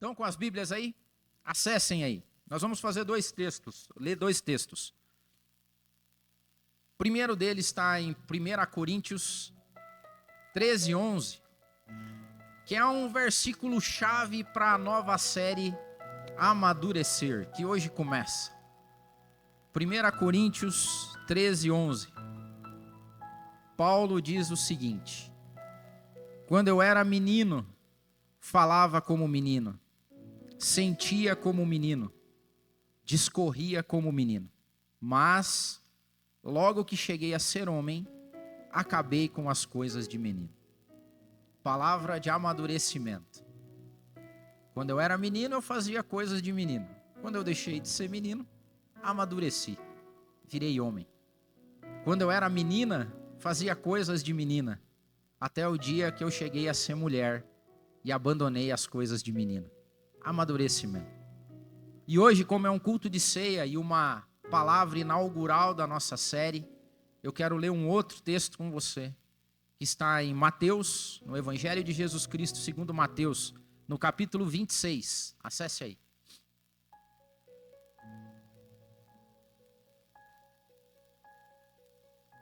Estão com as Bíblias aí? Acessem aí. Nós vamos fazer ler dois textos. O primeiro deles está em 1 Coríntios 13, 11, que é um versículo chave para a nova série Amadurecer, que hoje começa. 1 Coríntios 13, 11. Paulo diz o seguinte: quando eu era menino, falava como menino, sentia como menino, discorria como menino, mas logo que cheguei a ser homem, acabei com as coisas de menino. Palavra de amadurecimento. Quando eu era menino, eu fazia coisas de menino. Quando eu deixei de ser menino, amadureci, virei homem. Quando eu era menina, fazia coisas de menina, até o dia que eu cheguei a ser mulher e abandonei as coisas de menino. Amadurecimento. E hoje, como é um culto de ceia e uma palavra inaugural da nossa série, eu quero ler um outro texto com você, que está em Mateus, no Evangelho de Jesus Cristo, segundo Mateus, no capítulo 26. Acesse aí.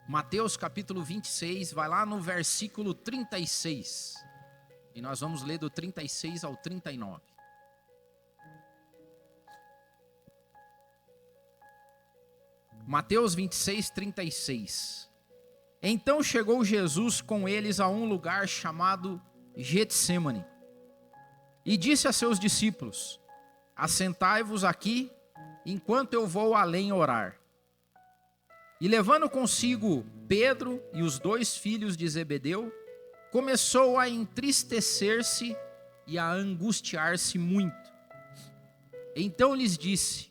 Mateus capítulo 26, vai lá no versículo 36. E nós vamos ler do 36 ao 39. Mateus 26, 36. Então chegou Jesus com eles a um lugar chamado Getsêmani, e disse a seus discípulos: assentai-vos aqui, enquanto eu vou além orar. E levando consigo Pedro e os 2 filhos de Zebedeu, começou a entristecer-se e a angustiar-se muito. Então lhes disse: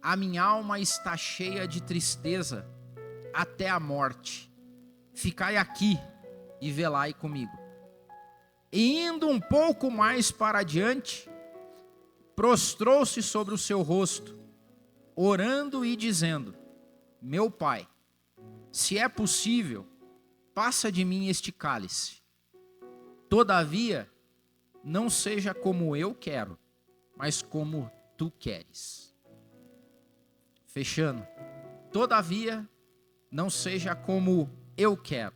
a minha alma está cheia de tristeza até a morte. Ficai aqui e velai comigo. E indo um pouco mais para adiante, prostrou-se sobre o seu rosto, orando e dizendo: meu Pai, se é possível, passa de mim este cálice. Todavia, não seja como eu quero, mas como tu queres. Fechando. Todavia, não seja como eu quero,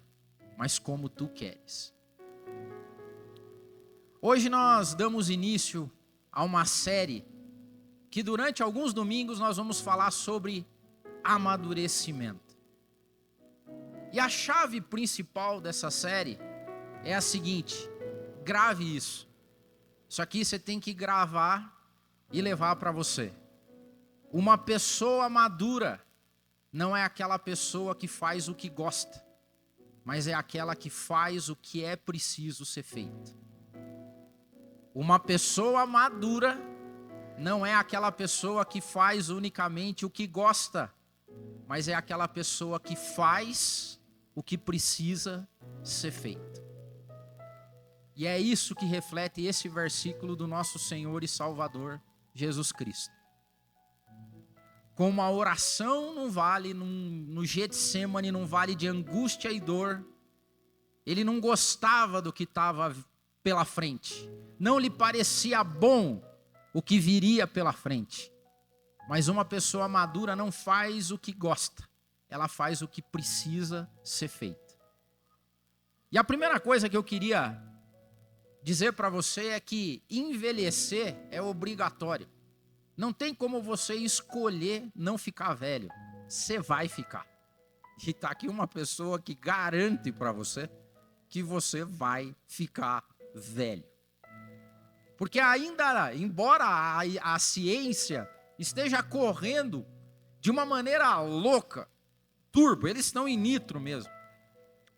mas como tu queres. Hoje nós damos início a uma série que durante alguns domingos nós vamos falar sobre amadurecimento. E a chave principal dessa série é a seguinte: grave isso. Isso aqui você tem que gravar e levar para você. Uma pessoa madura não é aquela pessoa que faz o que gosta, mas é aquela que faz o que é preciso ser feito. Uma pessoa madura não é aquela pessoa que faz unicamente o que gosta, mas é aquela pessoa que faz o que precisa ser feito. E é isso que reflete esse versículo do nosso Senhor e Salvador Jesus Cristo. Como a oração num vale, no Getsêmani, num vale de angústia e dor, ele não gostava do que estava pela frente. Não lhe parecia bom o que viria pela frente. Mas uma pessoa madura não faz o que gosta, ela faz o que precisa ser feito. E a primeira coisa que eu queria dizer para você é que envelhecer é obrigatório. Não tem como você escolher não ficar velho, você vai ficar. E está aqui uma pessoa que garante para você que você vai ficar velho. Porque ainda, embora a ciência esteja correndo de uma maneira louca, turbo, eles estão em nitro mesmo,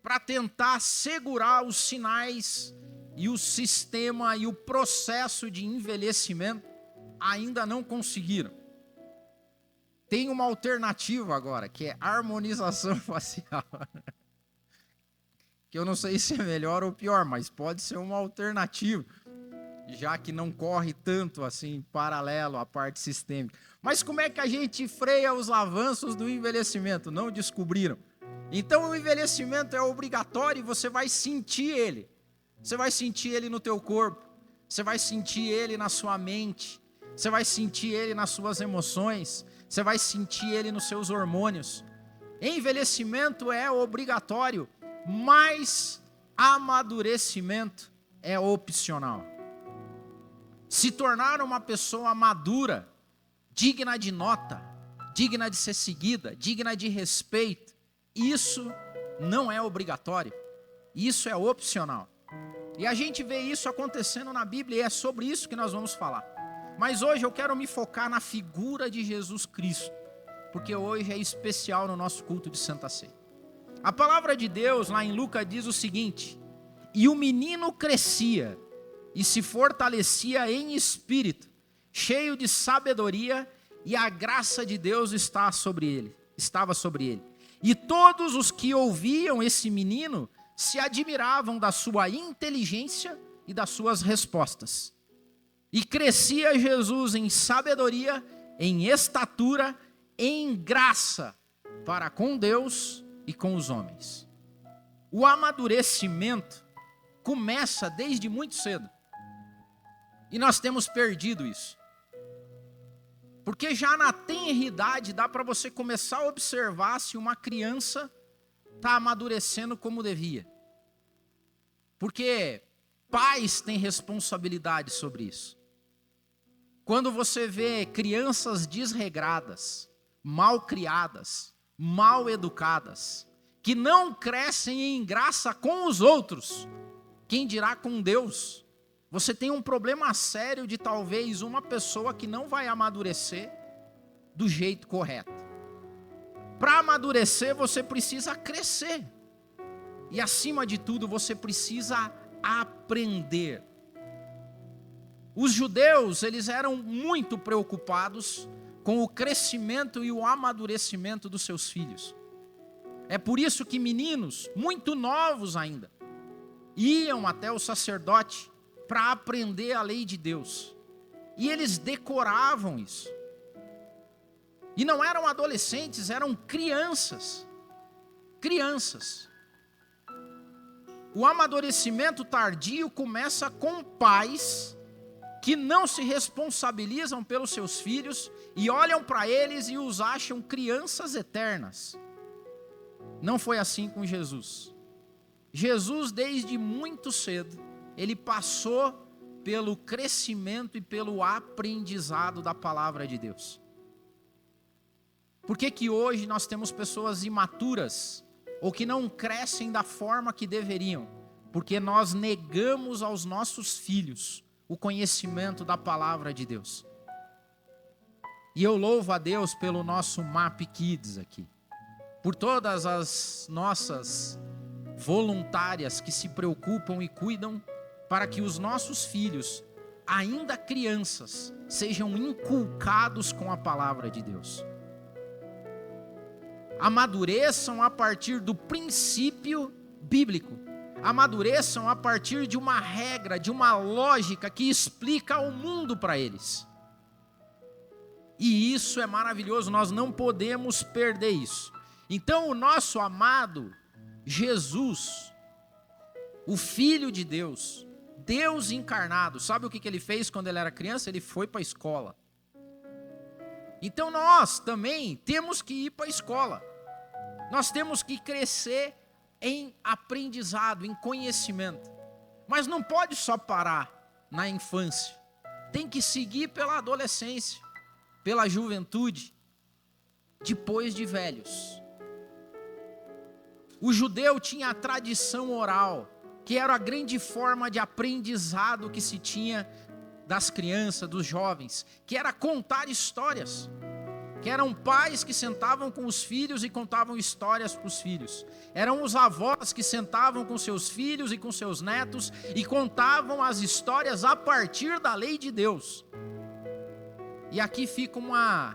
para tentar segurar os sinais e o sistema e o processo de envelhecimento, ainda não conseguiram. Tem uma alternativa agora, que é harmonização facial. Que eu não sei se é melhor ou pior, mas pode ser uma alternativa, já que não corre tanto assim paralelo à parte sistêmica. Mas como é que a gente freia os avanços do envelhecimento? Não descobriram. Então o envelhecimento é obrigatório e você vai sentir ele. Você vai sentir ele no teu corpo. você vai sentir ele na sua mente, você vai sentir ele nas suas emoções, você vai sentir ele nos seus hormônios. Envelhecimento é obrigatório, mas amadurecimento é opcional. Se tornar uma pessoa madura, digna de nota, digna de ser seguida, digna de respeito, isso não é obrigatório, isso é opcional. E a gente vê isso acontecendo na Bíblia e é sobre isso que nós vamos falar. Mas hoje eu quero me focar na figura de Jesus Cristo, porque hoje é especial no nosso culto de Santa Ceia. A palavra de Deus lá em Lucas diz o seguinte: e o menino crescia e se fortalecia em espírito, cheio de sabedoria, e a graça de Deus estava sobre ele. E todos os que ouviam esse menino se admiravam da sua inteligência e das suas respostas. E crescia Jesus em sabedoria, em estatura, em graça para com Deus e com os homens. O amadurecimento começa desde muito cedo. E nós temos perdido isso. Porque já na tenridade dá para você começar a observar se uma criança está amadurecendo como devia. Porque pais têm responsabilidade sobre isso. Quando você vê crianças desregradas, mal criadas, mal educadas, que não crescem em graça com os outros, quem dirá com Deus, você tem um problema sério de talvez uma pessoa que não vai amadurecer do jeito correto. Para amadurecer, você precisa crescer. E acima de tudo, você precisa aprender. Os judeus, eles eram muito preocupados com o crescimento e o amadurecimento dos seus filhos. É por isso que meninos, muito novos ainda, iam até o sacerdote para aprender a lei de Deus. E eles decoravam isso. E não eram adolescentes, eram crianças. Crianças. O amadurecimento tardio começa com pais que não se responsabilizam pelos seus filhos e olham para eles e os acham crianças eternas. Não foi assim com Jesus. Jesus, desde muito cedo, ele passou pelo crescimento e pelo aprendizado da palavra de Deus. Por que hoje nós temos pessoas imaturas ou que não crescem da forma que deveriam? Porque nós negamos aos nossos filhos o conhecimento da palavra de Deus. E eu louvo a Deus pelo nosso MAP Kids aqui, por todas as nossas voluntárias que se preocupam e cuidam para que os nossos filhos, ainda crianças, sejam inculcados com a palavra de Deus. Amadureçam a partir do princípio bíblico. Amadureçam a partir de uma regra, de uma lógica que explica o mundo para eles. E isso é maravilhoso, nós não podemos perder isso. Então o nosso amado Jesus, o Filho de Deus, Deus encarnado, sabe o que ele fez quando ele era criança? Ele foi para a escola. Então nós também temos que ir para a escola. Nós temos que crescer em aprendizado, em conhecimento. Mas não pode só parar na infância. Tem que seguir pela adolescência, pela juventude, depois de velhos. O judeu tinha a tradição oral, que era a grande forma de aprendizado que se tinha das crianças, dos jovens, que era contar histórias, que eram pais que sentavam com os filhos e contavam histórias para os filhos, eram os avós que sentavam com seus filhos e com seus netos e contavam as histórias a partir da lei de Deus. E aqui fica uma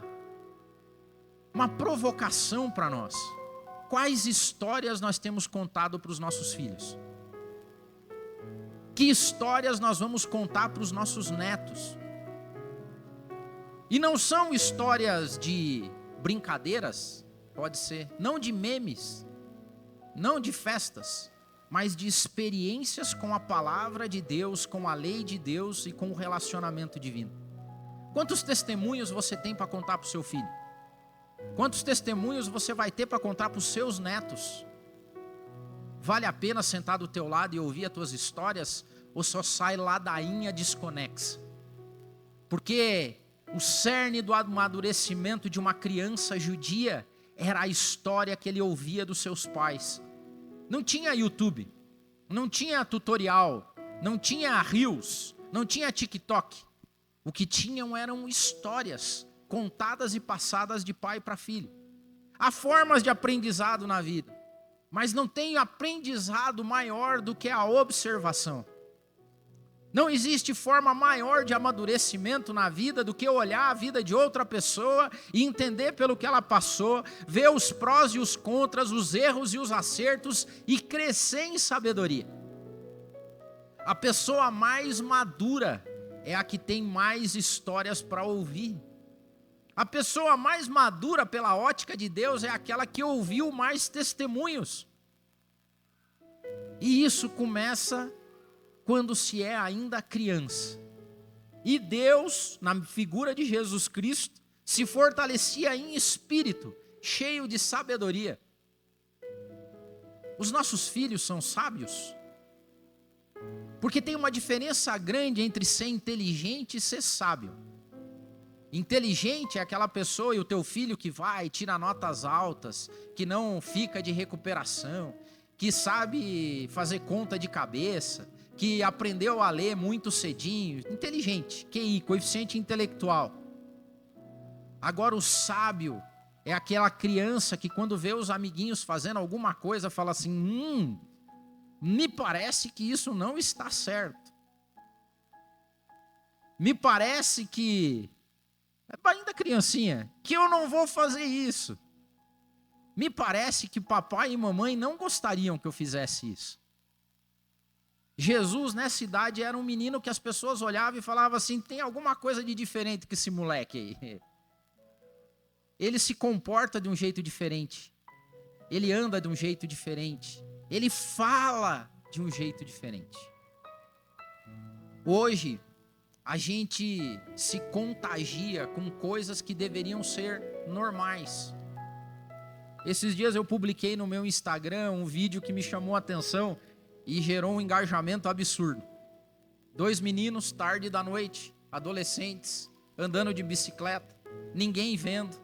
provocação para nós. Quais histórias nós temos contado para os nossos filhos? Que histórias nós vamos contar para os nossos netos? E não são histórias de brincadeiras, pode ser, não de memes, não de festas, mas de experiências com a palavra de Deus, com a lei de Deus e com o relacionamento divino. Quantos testemunhos você tem para contar para o seu filho? Quantos testemunhos você vai ter para contar para os seus netos? Vale a pena sentar do teu lado e ouvir as tuas histórias, ou só sai ladainha desconexa? Porque o cerne do amadurecimento de uma criança judia era a história que ele ouvia dos seus pais. Não tinha YouTube, não tinha tutorial, não tinha Reels, não tinha TikTok. O que tinham eram histórias contadas e passadas de pai para filho. Há formas de aprendizado na vida, mas não tem aprendizado maior do que a observação. Não existe forma maior de amadurecimento na vida do que olhar a vida de outra pessoa e entender pelo que ela passou, ver os prós e os contras, os erros e os acertos e crescer em sabedoria. A pessoa mais madura é a que tem mais histórias para ouvir. A pessoa mais madura pela ótica de Deus é aquela que ouviu mais testemunhos. E isso começa quando se é ainda criança. E Deus, na figura de Jesus Cristo, se fortalecia em espírito, cheio de sabedoria. Os nossos filhos são sábios? Porque tem uma diferença grande entre ser inteligente e ser sábio. Inteligente é aquela pessoa, e o teu filho que vai, tira notas altas, que não fica de recuperação, que sabe fazer conta de cabeça, que aprendeu a ler muito cedinho, inteligente, QI, coeficiente intelectual. Agora o sábio é aquela criança que quando vê os amiguinhos fazendo alguma coisa, fala assim, me parece que isso não está certo. Me parece que, ainda criancinha, que eu não vou fazer isso. Me parece que papai e mamãe não gostariam que eu fizesse isso. Jesus, nessa idade, era um menino que as pessoas olhavam e falavam assim, tem alguma coisa de diferente com esse moleque aí. Ele se comporta de um jeito diferente. Ele anda de um jeito diferente. Ele fala de um jeito diferente. Hoje, a gente se contagia com coisas que deveriam ser normais. Esses dias eu publiquei no meu Instagram um vídeo que me chamou a atenção e gerou um engajamento absurdo. 2 meninos, tarde da noite, adolescentes, andando de bicicleta, ninguém vendo.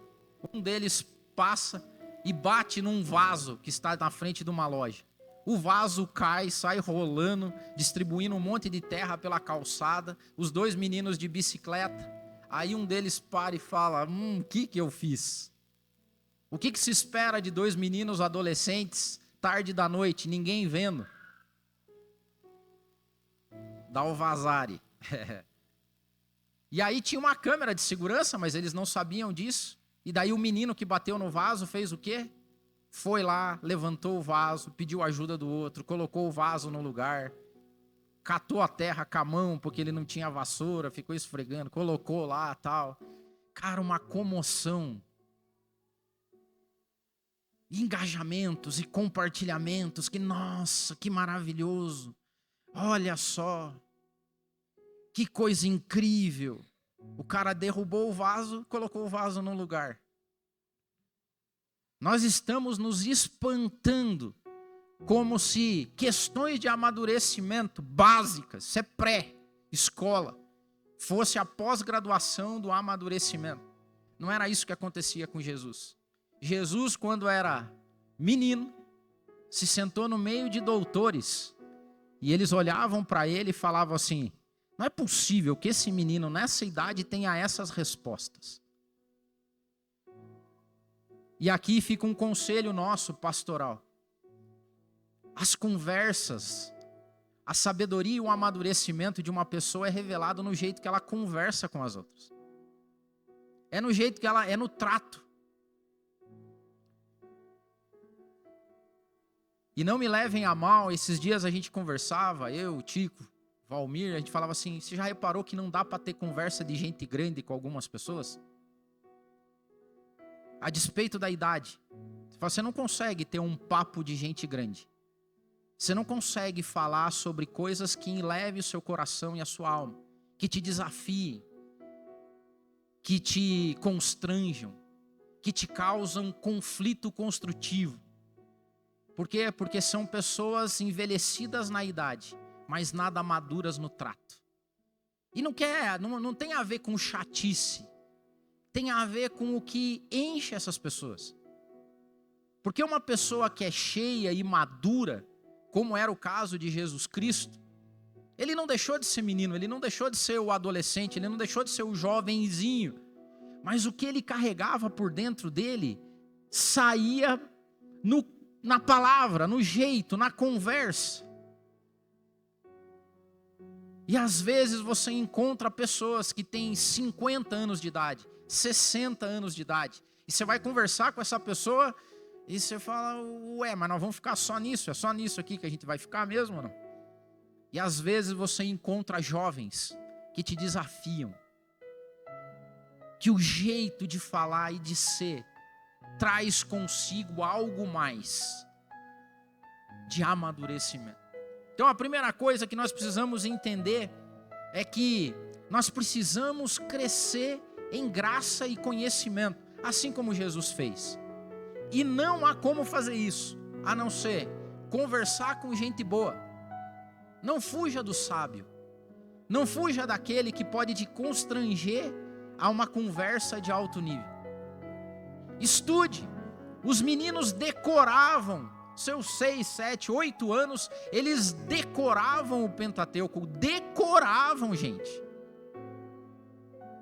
Um deles passa e bate num vaso que está na frente de uma loja. O vaso cai, sai rolando, distribuindo um monte de terra pela calçada. Os 2 meninos de bicicleta. Aí um deles para e fala, o que eu fiz? O que se espera de 2 meninos adolescentes, tarde da noite, ninguém vendo? Dá o vazare. E aí tinha uma câmera de segurança, mas eles não sabiam disso. E daí o menino que bateu no vaso fez o quê? Foi lá, levantou o vaso, pediu ajuda do outro, colocou o vaso no lugar, catou a terra com a mão, porque ele não tinha vassoura, ficou esfregando, colocou lá, tal. Cara, uma comoção. Engajamentos e compartilhamentos, que nossa, que maravilhoso. Olha só, que coisa incrível. O cara derrubou o vaso, colocou o vaso no lugar. Nós estamos nos espantando, como se questões de amadurecimento básicas, isso é pré-escola, fosse a pós-graduação do amadurecimento. Não era isso que acontecia com Jesus. Jesus, quando era menino, se sentou no meio de doutores, e eles olhavam para ele e falavam assim, não é possível que esse menino nessa idade tenha essas respostas. E aqui fica um conselho nosso pastoral. As conversas, a sabedoria e o amadurecimento de uma pessoa é revelado no jeito que ela conversa com as outras. É no jeito que ela é no trato. E não me levem a mal, esses dias a gente conversava, eu, Tico, Valmir, a gente falava assim, você já reparou que não dá para ter conversa de gente grande com algumas pessoas? A despeito da idade. Você não consegue ter um papo de gente grande. Você não consegue falar sobre coisas que elevem o seu coração e a sua alma, que te desafiem, que te constranjam, que te causam conflito construtivo. Por quê? Porque são pessoas envelhecidas na idade, mas nada maduras no trato. E não tem a ver com chatice, tem a ver com o que enche essas pessoas. Porque uma pessoa que é cheia e madura, como era o caso de Jesus Cristo, ele não deixou de ser menino, ele não deixou de ser o adolescente, ele não deixou de ser o jovenzinho, mas o que ele carregava por dentro dele saía na palavra, no jeito, na conversa. E às vezes você encontra pessoas que têm 50 anos de idade, 60 anos de idade, e você vai conversar com essa pessoa e você fala, ué, mas nós vamos ficar só nisso? É só nisso aqui que a gente vai ficar mesmo ou não? E às vezes você encontra jovens que te desafiam, que o jeito de falar e de ser traz consigo algo mais de amadurecimento. Então a primeira coisa que nós precisamos entender é que nós precisamos crescer em graça e conhecimento, assim como Jesus fez. E não há como fazer isso, a não ser conversar com gente boa. Não fuja do sábio. Não fuja daquele que pode te constranger a uma conversa de alto nível. Estude. Os meninos decoravam, seus 6, 7, 8 anos, eles decoravam o Pentateuco. Decoravam, gente.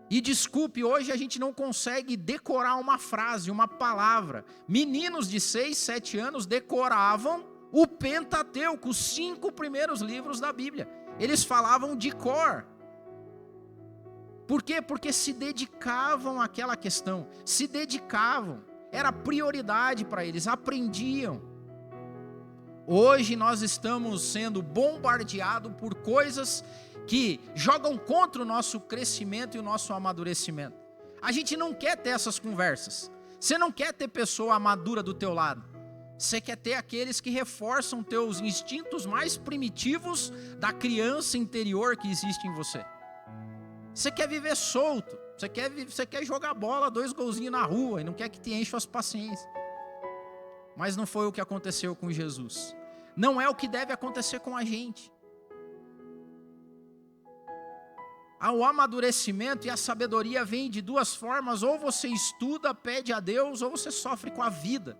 E desculpe, hoje a gente não consegue decorar uma frase, uma palavra. Meninos de 6, 7 anos decoravam o Pentateuco, os 5 primeiros livros da Bíblia. Eles falavam de cor. Por quê? Porque se dedicavam àquela questão. Se dedicavam. Era prioridade para eles. Aprendiam. Hoje nós estamos sendo bombardeados por coisas que jogam contra o nosso crescimento e o nosso amadurecimento. A gente não quer ter essas conversas. Você não quer ter pessoa madura do teu lado. Você quer ter aqueles que reforçam teus instintos mais primitivos da criança interior que existe em você. Você quer viver solto. Você quer jogar bola, 2 golzinhos na rua e não quer que te encha as paciências. Mas não foi o que aconteceu com Jesus. Não é o que deve acontecer com a gente. O amadurecimento e a sabedoria vêm de 2 formas. Ou você estuda, pede a Deus, ou você sofre com a vida.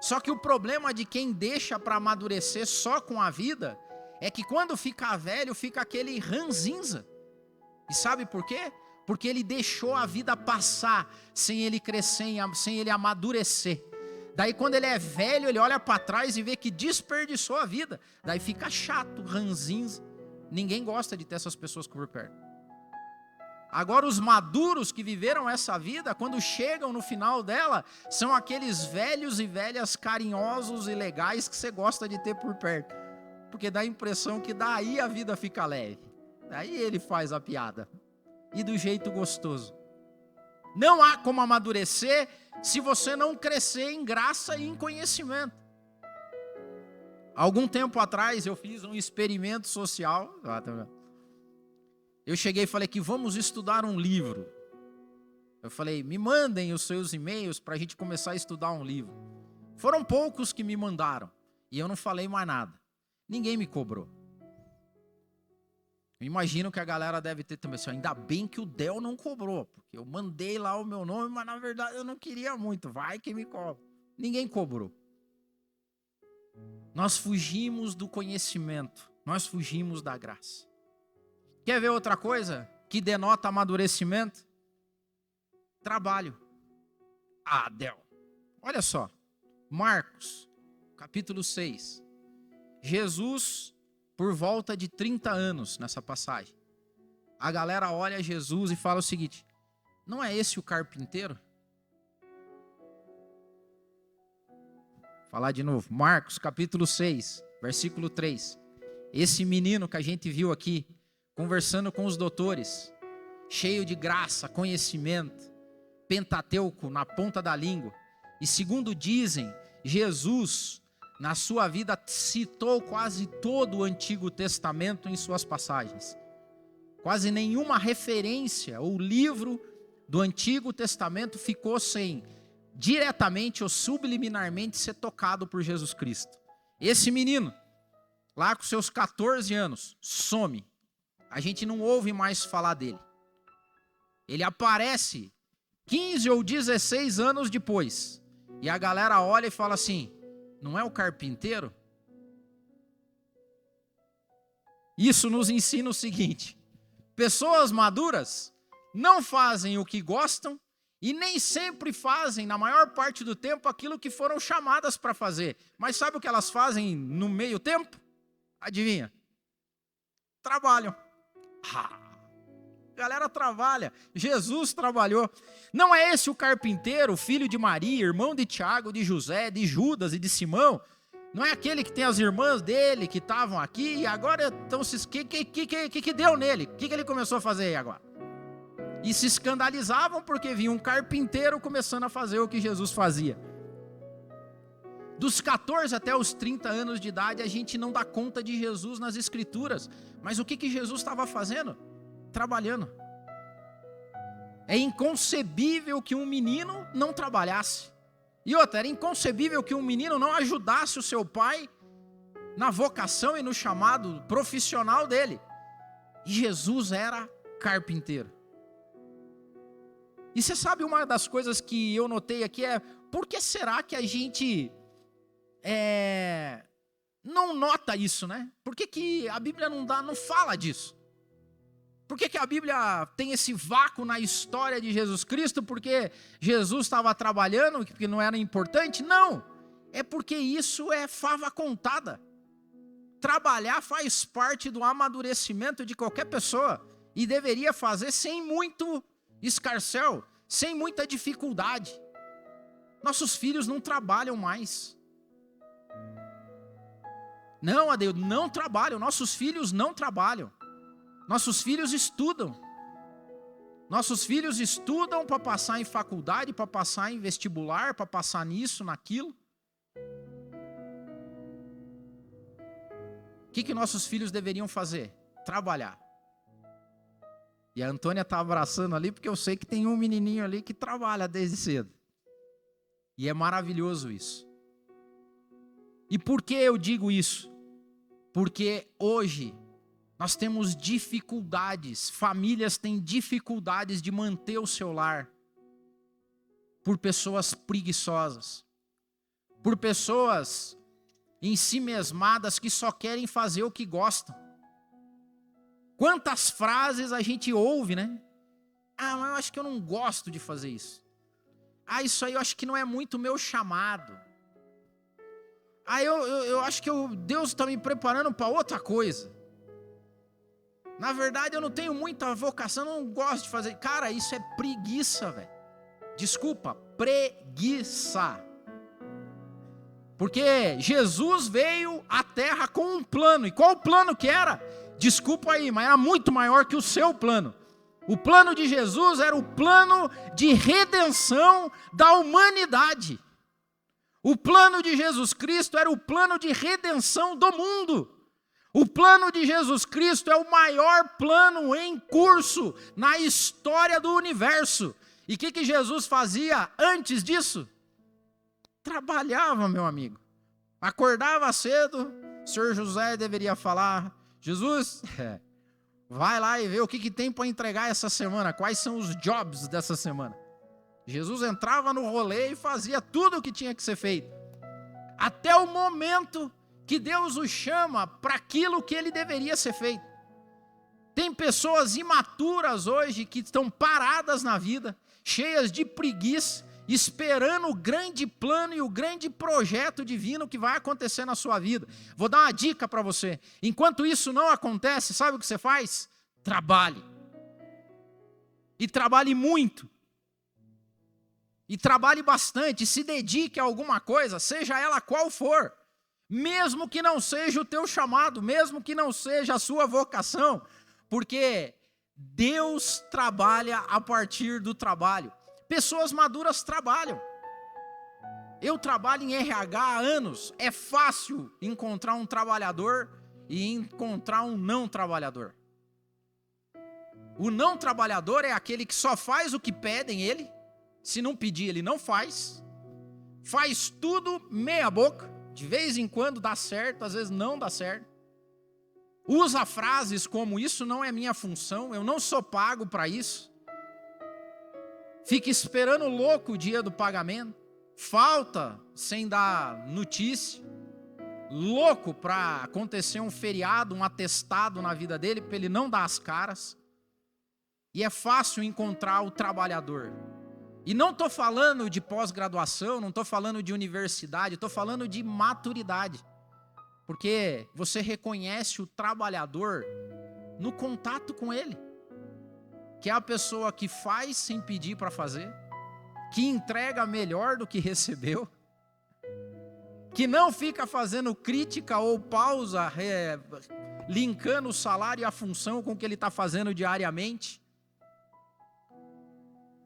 Só que o problema de quem deixa para amadurecer só com a vida é que quando fica velho, fica aquele ranzinza. E sabe por quê? Porque ele deixou a vida passar sem ele crescer, sem ele amadurecer. Daí quando ele é velho, ele olha para trás e vê que desperdiçou a vida. Daí fica chato, ranzinza. Ninguém gosta de ter essas pessoas por perto. Agora os maduros que viveram essa vida, quando chegam no final dela, são aqueles velhos e velhas carinhosos e legais que você gosta de ter por perto. Porque dá a impressão que daí a vida fica leve. Daí ele faz a piada. E do jeito gostoso. Não há como amadurecer se você não crescer em graça e em conhecimento. Algum tempo atrás eu fiz um experimento social. Eu cheguei e falei que vamos estudar um livro. Eu falei, me mandem os seus e-mails para a gente começar a estudar um livro. Foram poucos que me mandaram. E eu não falei mais nada. Ninguém me cobrou. Eu imagino que a galera deve ter também assim, ainda bem que o Del não cobrou. Porque eu mandei lá o meu nome, mas na verdade eu não queria muito. Vai que me cobra. Ninguém cobrou. Nós fugimos do conhecimento. Nós fugimos da graça. Quer ver outra coisa que denota amadurecimento? Trabalho. Del. Olha só. Marcos, capítulo 6. Jesus, por volta de 30 anos nessa passagem. A galera olha Jesus e fala o seguinte: não é esse o carpinteiro? Falar de novo. Marcos, capítulo 6, versículo 3. Esse menino que a gente viu aqui, conversando com os doutores, cheio de graça, conhecimento, Pentateuco na ponta da língua. E segundo dizem, Jesus na sua vida, citou quase todo o Antigo Testamento em suas passagens. Quase nenhuma referência ou livro do Antigo Testamento ficou sem, diretamente ou subliminarmente, ser tocado por Jesus Cristo. Esse menino, lá com seus 14 anos, some. A gente não ouve mais falar dele. Ele aparece 15 ou 16 anos depois. E a galera olha e fala assim: não é o carpinteiro? Isso nos ensina o seguinte: pessoas maduras não fazem o que gostam e nem sempre fazem, na maior parte do tempo, aquilo que foram chamadas para fazer. Mas sabe o que elas fazem no meio tempo? Adivinha? Trabalham. A galera trabalha. Jesus trabalhou. Não é esse o carpinteiro, filho de Maria, irmão de Tiago, de José, de Judas e de Simão? Não é aquele que tem as irmãs dele que estavam aqui e agora estão se... O que deu nele? O que ele começou a fazer aí agora? E se escandalizavam porque viam um carpinteiro começando a fazer o que Jesus fazia. Dos 14 até os 30 anos de idade, a gente não dá conta de Jesus nas Escrituras. Mas o que Jesus estava fazendo? Trabalhando. É inconcebível que um menino não trabalhasse. E outra, era inconcebível que um menino não ajudasse o seu pai na vocação e no chamado profissional dele. E Jesus era carpinteiro. E você sabe, uma das coisas que eu notei aqui é: por que será que a gente não nota isso, né? Por que a Bíblia não fala disso? Por que a Bíblia tem esse vácuo na história de Jesus Cristo? Porque Jesus estava trabalhando, porque não era importante? Não, é porque isso é fava contada. Trabalhar faz parte do amadurecimento de qualquer pessoa e deveria fazer sem muito escarcéu, sem muita dificuldade. Nossos filhos não trabalham mais. Não, Adeus, não trabalham. Nossos filhos não trabalham. Nossos filhos estudam. Nossos filhos estudam para passar em faculdade, para passar em vestibular, para passar nisso, naquilo. O que nossos filhos deveriam fazer? Trabalhar. E a Antônia está abraçando ali, porque eu sei que tem um menininho ali que trabalha desde cedo. E é maravilhoso isso. E por que eu digo isso? Porque hoje nós temos dificuldades, famílias têm dificuldades de manter o seu lar por pessoas preguiçosas, por pessoas ensimesmadas que só querem fazer o que gostam. Quantas frases a gente ouve, né? Ah, mas eu acho que eu não gosto de fazer isso. Ah, isso aí eu acho que não é muito meu chamado. Ah, eu acho que Deus está me preparando para outra coisa. Na verdade, eu não tenho muita vocação, eu não gosto de fazer. Cara, isso é preguiça, velho. Desculpa, preguiça. Porque Jesus veio à terra com um plano. E qual o plano que era? Desculpa aí, mas era muito maior que o seu plano. O plano de Jesus era o plano de redenção da humanidade. O plano de Jesus Cristo era o plano de redenção do mundo. O plano de Jesus Cristo é o maior plano em curso na história do universo. E o que Jesus fazia antes disso? Trabalhava, meu amigo. Acordava cedo, o senhor José deveria falar: Jesus, vai lá e vê o que tem para entregar essa semana, quais são os jobs dessa semana. Jesus entrava no rolê e fazia tudo o que tinha que ser feito. Até o momento que Deus o chama para aquilo que ele deveria ser feito. Tem pessoas imaturas hoje que estão paradas na vida, cheias de preguiça, esperando o grande plano e o grande projeto divino que vai acontecer na sua vida. Vou dar uma dica para você. Enquanto isso não acontece, sabe o que você faz? Trabalhe. E trabalhe muito. E trabalhe bastante. Se dedique a alguma coisa, seja ela qual for. Mesmo que não seja o teu chamado, mesmo que não seja a sua vocação, porque Deus trabalha a partir do trabalho. Pessoas maduras trabalham. Eu trabalho em RH há anos. É fácil encontrar um trabalhador e encontrar um não trabalhador. O não trabalhador é aquele que só faz o que pedem ele. Se não pedir, ele não faz. Faz tudo meia boca. De vez em quando dá certo, às vezes não dá certo. Usa frases como: isso não é minha função, eu não sou pago para isso. Fica esperando louco o dia do pagamento. Falta sem dar notícia. Louco para acontecer um feriado, um atestado na vida dele, para ele não dar as caras. E é fácil encontrar o trabalhador. E não estou falando de pós-graduação, não estou falando de universidade, estou falando de maturidade. Porque você reconhece o trabalhador no contato com ele. Que é a pessoa que faz sem pedir para fazer, que entrega melhor do que recebeu, que não fica fazendo crítica ou pausa, linkando o salário e a função com o que ele está fazendo diariamente.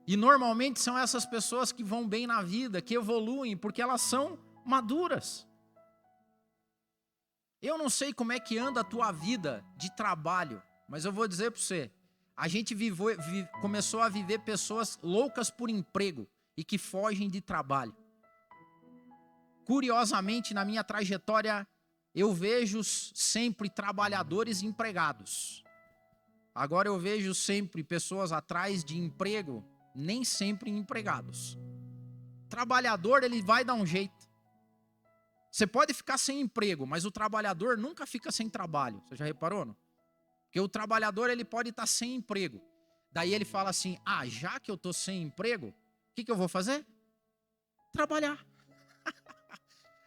E normalmente são essas pessoas que vão bem na vida, que evoluem, porque elas são maduras. Eu não sei como é que anda a tua vida de trabalho, mas eu vou dizer para você, a gente começou a viver pessoas loucas por emprego e que fogem de trabalho. Curiosamente, na minha trajetória, eu vejo sempre trabalhadores empregados. Agora eu vejo sempre pessoas atrás de emprego, nem sempre empregados. Trabalhador, ele vai dar um jeito. Você pode ficar sem emprego, mas o trabalhador nunca fica sem trabalho. Você já reparou, não? Porque o trabalhador, ele pode estar sem emprego. Daí ele fala assim: já que eu estou sem emprego, o que eu vou fazer? Trabalhar.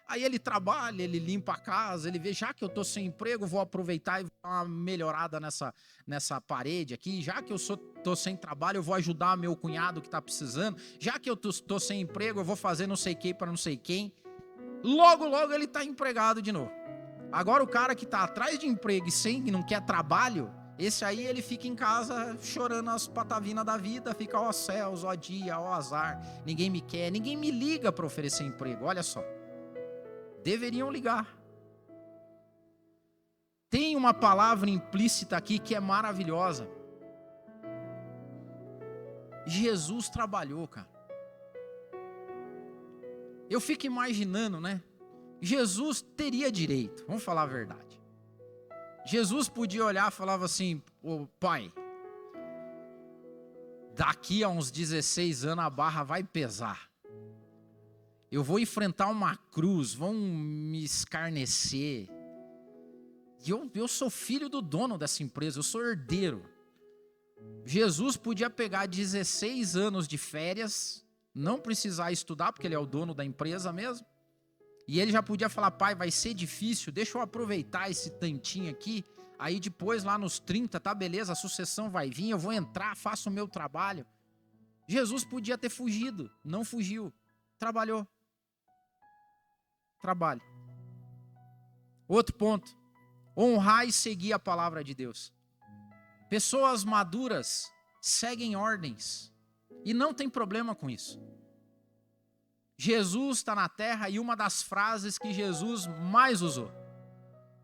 Aí ele trabalha, ele limpa a casa, ele vê: já que eu estou sem emprego, vou aproveitar e vou dar uma melhorada nessa parede aqui. Já que eu estou sem trabalho, eu vou ajudar meu cunhado que está precisando. Já que eu estou sem emprego, eu vou fazer não sei quem para não sei quem. Logo, logo ele está empregado de novo. Agora o cara que está atrás de emprego e não quer trabalho, esse aí ele fica em casa chorando as patavinas da vida, fica: ó céus, ó dia, ó azar, ninguém me quer, ninguém me liga para oferecer emprego. Olha só, deveriam ligar. Tem uma palavra implícita aqui que é maravilhosa. Jesus trabalhou, cara. Eu fico imaginando, né? Jesus teria direito, vamos falar a verdade. Jesus podia olhar e falava assim: ô pai, daqui a uns 16 anos a barra vai pesar. Eu vou enfrentar uma cruz, vão me escarnecer. E eu sou filho do dono dessa empresa, eu sou herdeiro. Jesus podia pegar 16 anos de férias, não precisar estudar, porque ele é o dono da empresa mesmo. E ele já podia falar: pai, vai ser difícil, deixa eu aproveitar esse tantinho aqui. Aí depois, lá nos 30, tá beleza, a sucessão vai vir, eu vou entrar, faço o meu trabalho. Jesus podia ter fugido, não fugiu, trabalhou. Trabalho. Outro ponto: honrar e seguir a palavra de Deus. Pessoas maduras seguem ordens e não tem problema com isso. Jesus está na terra e uma das frases que Jesus mais usou: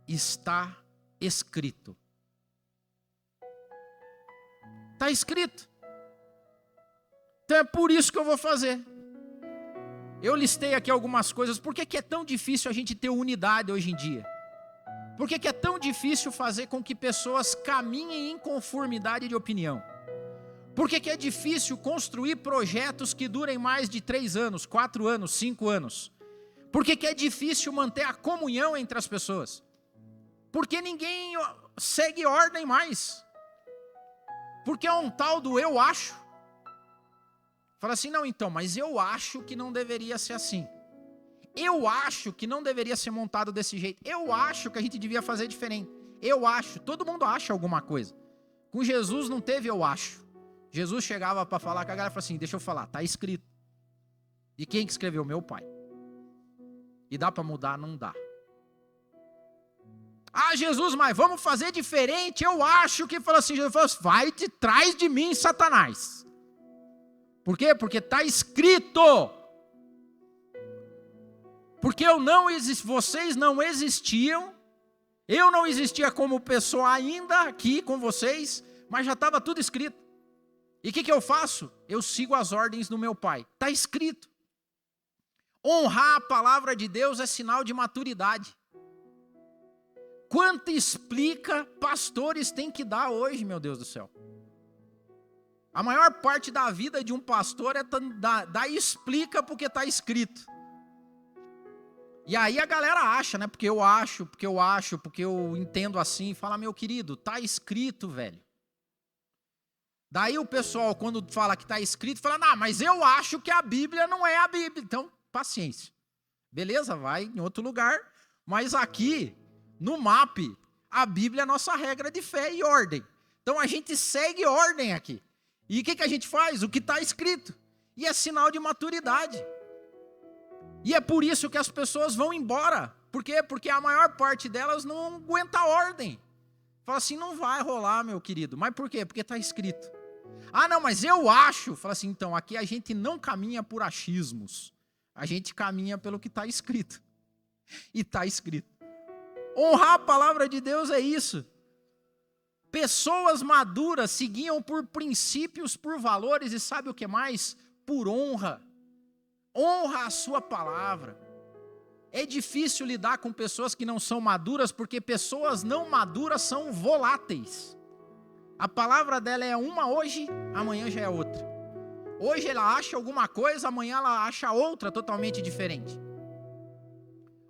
está escrito. Está escrito. Então é por isso que eu vou fazer. Eu listei aqui algumas coisas. Por que é tão difícil a gente ter unidade hoje em dia? Por que é tão difícil fazer com que pessoas caminhem em conformidade de opinião? Por que é difícil construir projetos que durem mais de 3 anos, 4 anos, 5 anos? Por que é difícil manter a comunhão entre as pessoas? Porque ninguém segue ordem mais. Porque é um tal do eu acho. Fala assim: não, então, mas eu acho que não deveria ser assim. Eu acho que não deveria ser montado desse jeito. Eu acho que a gente devia fazer diferente. Eu acho. Todo mundo acha alguma coisa. Com Jesus não teve eu acho. Jesus chegava para falar com a galera e falava assim: deixa eu falar, está escrito. E quem que escreveu? Meu pai. E dá para mudar? Não dá. Jesus, mas vamos fazer diferente. Eu acho que falou assim. Jesus falou assim: vai de trás de mim, Satanás. Por quê? Porque está escrito. Porque vocês não existiam, eu não existia como pessoa ainda aqui com vocês, mas já estava tudo escrito. E o que eu faço? Eu sigo as ordens do meu Pai. Está escrito. Honrar a palavra de Deus é sinal de maturidade. Quanto explica pastores têm que dar hoje, meu Deus do céu? A maior parte da vida de um pastor é dar explica porque está escrito. E aí a galera acha, né? Porque eu acho, porque eu entendo assim. Fala, meu querido, está escrito, velho. Daí o pessoal, quando fala que está escrito, fala, não, mas eu acho que a Bíblia não é a Bíblia. Então, paciência. Beleza, vai em outro lugar. Mas aqui, no MAP, a Bíblia é a nossa regra de fé e ordem. Então a gente segue ordem aqui. E o que a gente faz? O que está escrito. E é sinal de maturidade. E é por isso que as pessoas vão embora. Por quê? Porque a maior parte delas não aguenta a ordem. Fala assim, não vai rolar, meu querido. Mas por quê? Porque está escrito. Ah, não, mas eu acho. Fala assim, então, aqui a gente não caminha por achismos. A gente caminha pelo que está escrito. E está escrito. Honrar a palavra de Deus é isso. Pessoas maduras seguiam por princípios, por valores e sabe o que mais? Por honra. Honra a sua palavra. É difícil lidar com pessoas que não são maduras, porque pessoas não maduras são voláteis. A palavra dela é uma hoje, amanhã já é outra. Hoje ela acha alguma coisa, amanhã ela acha outra totalmente diferente.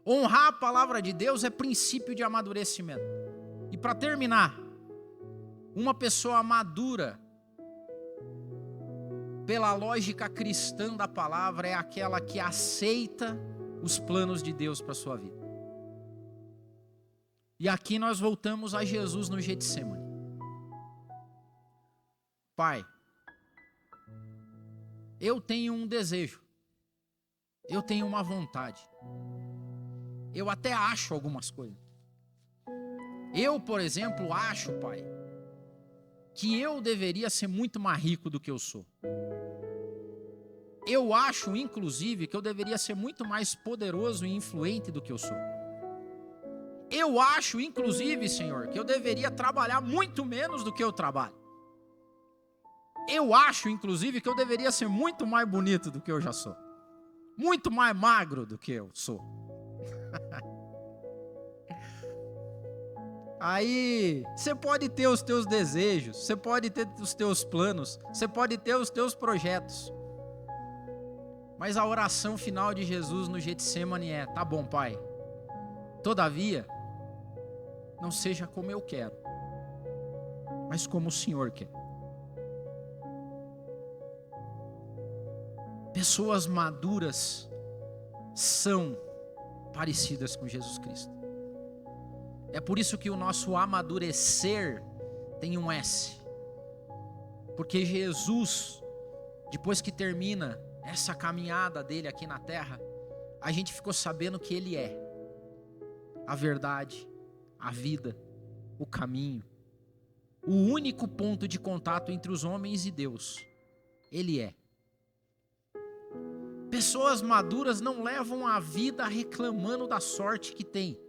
Honrar a palavra de Deus é princípio de amadurecimento. E para terminar, uma pessoa madura, pela lógica cristã da palavra, é aquela que aceita os planos de Deus para a sua vida. E aqui nós voltamos a Jesus no Getsemane. Pai, eu tenho um desejo, eu tenho uma vontade, eu até acho algumas coisas. Eu, por exemplo, acho, Pai, que eu deveria ser muito mais rico do que eu sou. Eu acho, inclusive, que eu deveria ser muito mais poderoso e influente do que eu sou. Eu acho, inclusive, Senhor, que eu deveria trabalhar muito menos do que eu trabalho. Eu acho, inclusive, que eu deveria ser muito mais bonito do que eu já sou. Muito mais magro do que eu sou. Aí, você pode ter os teus desejos, você pode ter os teus planos, você pode ter os teus projetos. Mas a oração final de Jesus no Getsemane é, tá bom, Pai, todavia, não seja como eu quero, mas como o Senhor quer. Pessoas maduras são parecidas com Jesus Cristo. É por isso que o nosso amadurecer tem um S. Porque Jesus, depois que termina essa caminhada dele aqui na terra, a gente ficou sabendo que ele é a verdade, a vida, o caminho, o único ponto de contato entre os homens e Deus. Ele é. Pessoas maduras não levam a vida reclamando da sorte que tem.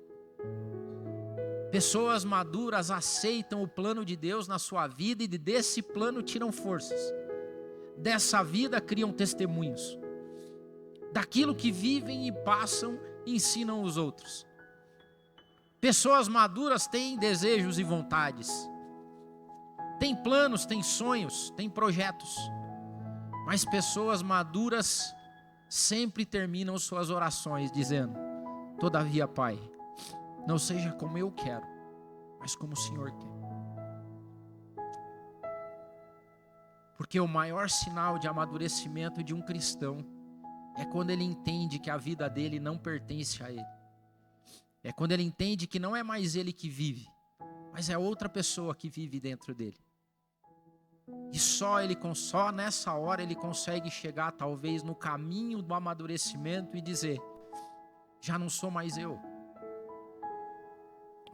Pessoas maduras aceitam o plano de Deus na sua vida e desse plano tiram forças. Dessa vida criam testemunhos. Daquilo que vivem e passam, ensinam os outros. Pessoas maduras têm desejos e vontades. Têm planos, têm sonhos, têm projetos. Mas pessoas maduras sempre terminam suas orações dizendo, todavia, Pai, não seja como eu quero, mas como o Senhor quer. Porque o maior sinal de amadurecimento de um cristão é quando ele entende que a vida dele não pertence a ele. É quando ele entende que não é mais ele que vive, mas é outra pessoa que vive dentro dele. E só nessa hora ele consegue chegar talvez no caminho do amadurecimento e dizer, já não sou mais eu.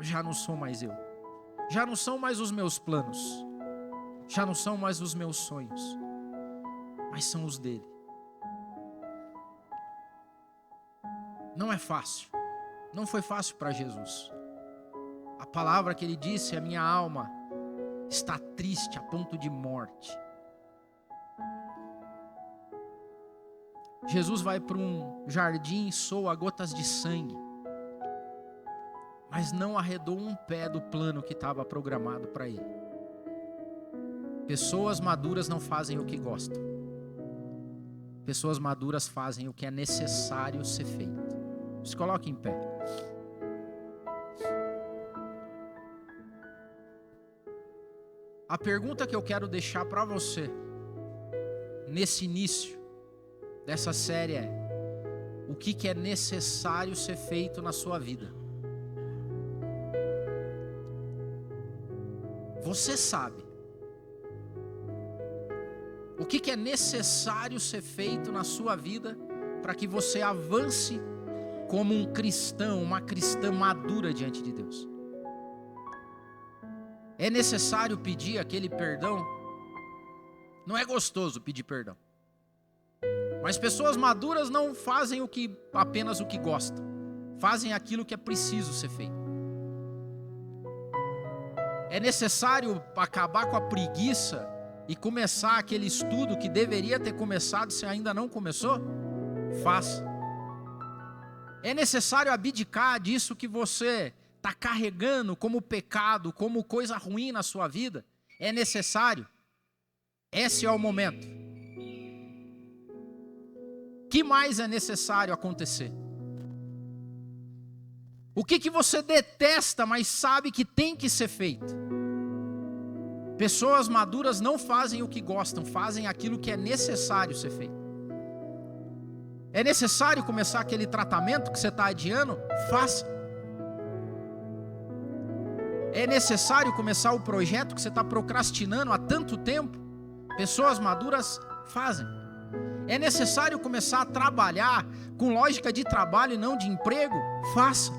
Já não sou mais eu. Já não são mais os meus planos. Já não são mais os meus sonhos. Mas são os dele. Não é fácil. Não foi fácil para Jesus. A palavra que ele disse, a minha alma está triste a ponto de morte. Jesus vai para um jardim e soa gotas de sangue, mas não arredou um pé do plano que estava programado para ele. Pessoas maduras não fazem o que gostam. Pessoas maduras fazem o que é necessário ser feito. Se coloque em pé. A pergunta que eu quero deixar para você nesse início dessa série é: o que é necessário ser feito na sua vida? Você sabe o que é necessário ser feito na sua vida para que você avance como um cristão, uma cristã madura diante de Deus? É necessário pedir aquele perdão? Não é gostoso pedir perdão. Mas pessoas maduras não fazem apenas o que gostam. Fazem aquilo que é preciso ser feito. É necessário acabar com a preguiça e começar aquele estudo que deveria ter começado, se ainda não começou? Faça. É necessário abdicar disso que você está carregando como pecado, como coisa ruim na sua vida? É necessário. Esse é o momento. O que mais é necessário acontecer? O que você detesta, mas sabe que tem que ser feito? Pessoas maduras não fazem o que gostam, fazem aquilo que é necessário ser feito. É necessário começar aquele tratamento que você está adiando? Faça. É necessário começar o projeto que você está procrastinando há tanto tempo? Pessoas maduras fazem. É necessário começar a trabalhar com lógica de trabalho e não de emprego? Faça.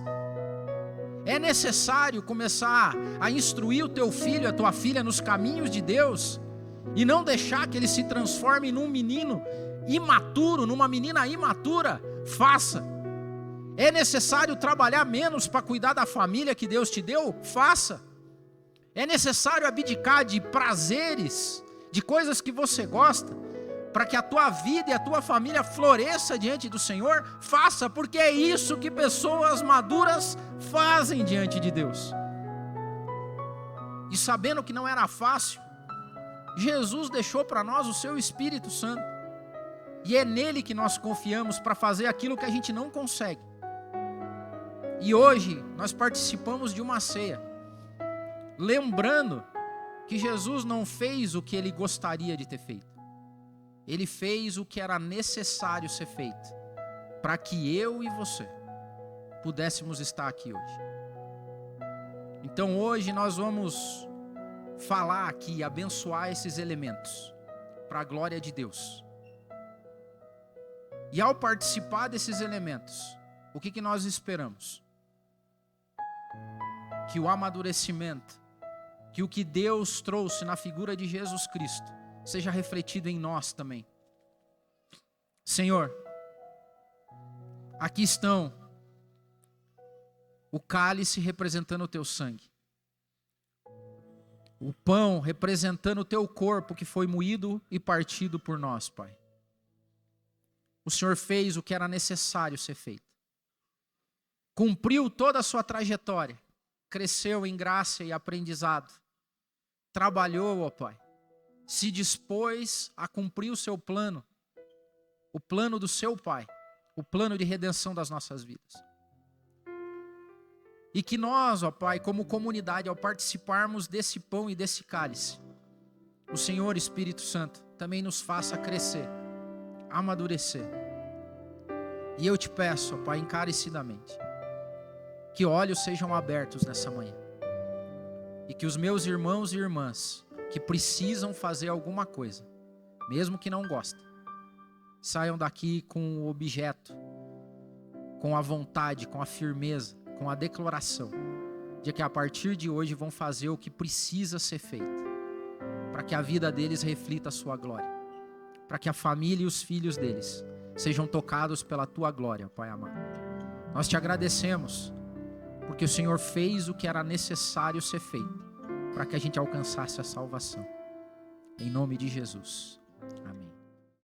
É necessário começar a instruir o teu filho, a tua filha nos caminhos de Deus e não deixar que ele se transforme num menino imaturo, numa menina imatura? Faça. É necessário trabalhar menos para cuidar da família que Deus te deu? Faça. É necessário abdicar de prazeres, de coisas que você gosta, para que a tua vida e a tua família floresça diante do Senhor? Faça, porque é isso que pessoas maduras fazem diante de Deus. E sabendo que não era fácil, Jesus deixou para nós o seu Espírito Santo. E é nele que nós confiamos para fazer aquilo que a gente não consegue. E hoje nós participamos de uma ceia, lembrando que Jesus não fez o que ele gostaria de ter feito. Ele fez o que era necessário ser feito, para que eu e você pudéssemos estar aqui hoje. Então hoje nós vamos falar aqui, abençoar esses elementos, para a glória de Deus. E ao participar desses elementos, o que nós esperamos? Que o amadurecimento, que o que Deus trouxe na figura de Jesus Cristo, seja refletido em nós também. Senhor, aqui estão o cálice representando o teu sangue, o pão representando o teu corpo que foi moído e partido por nós, Pai. O Senhor fez o que era necessário ser feito, cumpriu toda a sua trajetória, cresceu em graça e aprendizado, trabalhou, ó Pai, se dispôs a cumprir o seu plano, o plano do seu Pai, o plano de redenção das nossas vidas. E que nós, ó Pai, como comunidade, ao participarmos desse pão e desse cálice, o Senhor Espírito Santo também nos faça crescer, amadurecer. E eu te peço, ó Pai, encarecidamente, que olhos sejam abertos nessa manhã, e que os meus irmãos e irmãs que precisam fazer alguma coisa, mesmo que não gostem, saiam daqui com o objeto, com a vontade, com a firmeza, com a declaração de que a partir de hoje vão fazer o que precisa ser feito, para que a vida deles reflita a sua glória, para que a família e os filhos deles sejam tocados pela tua glória, Pai amado. Nós te agradecemos, porque o Senhor fez o que era necessário ser feito para que a gente alcançasse a salvação. Em nome de Jesus.